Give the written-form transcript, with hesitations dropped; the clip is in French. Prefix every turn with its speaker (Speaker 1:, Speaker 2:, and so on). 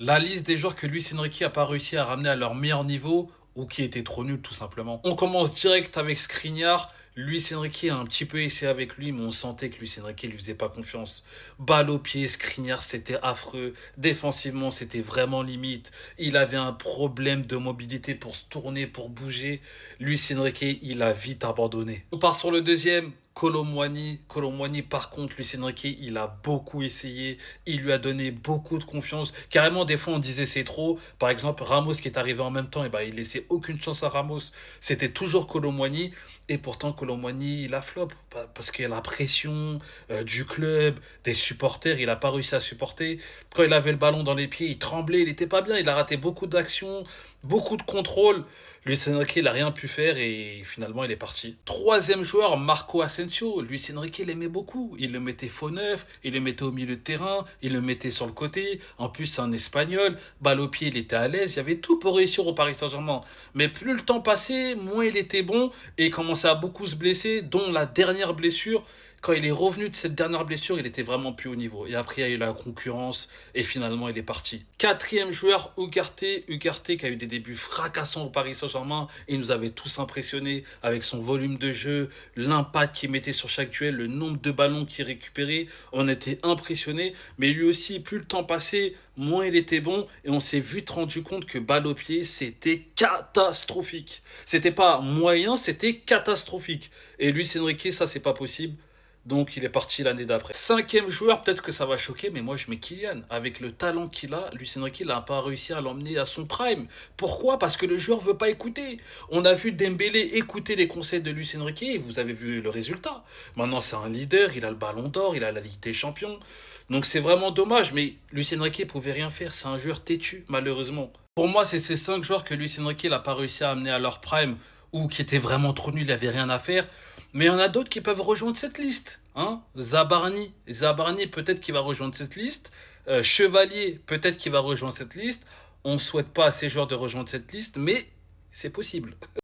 Speaker 1: La liste des joueurs que Luis Enrique a pas réussi à ramener à leur meilleur niveau ou qui étaient trop nuls tout simplement. On commence direct avec Skriniar. Luis Enrique a un petit peu essayé avec lui, mais on sentait que Luis Enrique lui faisait pas confiance. Balle au pied, Skriniar, c'était affreux. Défensivement, c'était vraiment limite. Il avait un problème de mobilité pour se tourner, pour bouger. Luis Enrique, il a vite abandonné. On part sur le deuxième. Colomwani. Colomwani, par contre, Luis Enrique, il a beaucoup essayé. Il lui a donné beaucoup de confiance. Carrément, des fois, on disait c'est trop. Par exemple, Ramos qui est arrivé en même temps, et ben, il laissait aucune chance à Ramos. C'était toujours Colomwani. Et pourtant, Colomwani, il a flop. Parce qu'il y a la pression du club, des supporters. Il n'a pas réussi à supporter. Quand il avait le ballon dans les pieds, il tremblait. Il n'était pas bien. Il a raté beaucoup d'actions, beaucoup de contrôles. Luis Enrique, il n'a rien pu faire et finalement, il est parti. Troisième joueur, Marco Asensio. Luis Enrique l'aimait beaucoup. Il le mettait faux neuf, il le mettait au milieu de terrain, il le mettait sur le côté. En plus, c'est un Espagnol. Balle au pied, il était à l'aise. Il y avait tout pour réussir au Paris Saint-Germain. Mais plus le temps passait, moins il était bon et il commençait à beaucoup se blesser, dont la dernière blessure. Quand il est revenu de cette dernière blessure, il était vraiment plus haut niveau. Et après, il y a eu la concurrence et finalement, il est parti. Quatrième joueur, Ugarte. Ugarte qui a eu des débuts fracassants au Paris Saint-Germain et il nous avait tous impressionnés avec son volume de jeu, l'impact qu'il mettait sur chaque duel, le nombre de ballons qu'il récupérait. On était impressionnés. Mais lui aussi, plus le temps passait, moins il était bon et on s'est vite rendu compte que balle au pied, c'était catastrophique. C'était pas moyen, c'était catastrophique. Et lui, Enrique, ça, c'est pas possible. Donc il est parti l'année d'après. Cinquième joueur, peut-être que ça va choquer, mais moi je mets Kylian. Avec le talent qu'il a, Luis Enrique n'a pas réussi à l'emmener à son prime. Pourquoi? Parce que le joueur veut pas écouter. On a vu Dembélé écouter les conseils de Luis Enrique et vous avez vu le résultat. Maintenant c'est un leader, il a le ballon d'or, il a la Ligue des Champions. Donc c'est vraiment dommage, mais Luis Enrique pouvait rien faire. C'est un joueur têtu, malheureusement. Pour moi, c'est ces cinq joueurs que Luis Enrique n'a pas réussi à amener à leur prime ou qui étaient vraiment trop nuls, il n'avait rien à faire. Mais il y en a d'autres qui peuvent rejoindre cette liste. Hein. Zabarni, peut-être qu'il va rejoindre cette liste. Chevalier, peut-être qu'il va rejoindre cette liste. On ne souhaite pas à ces joueurs de rejoindre cette liste, mais c'est possible.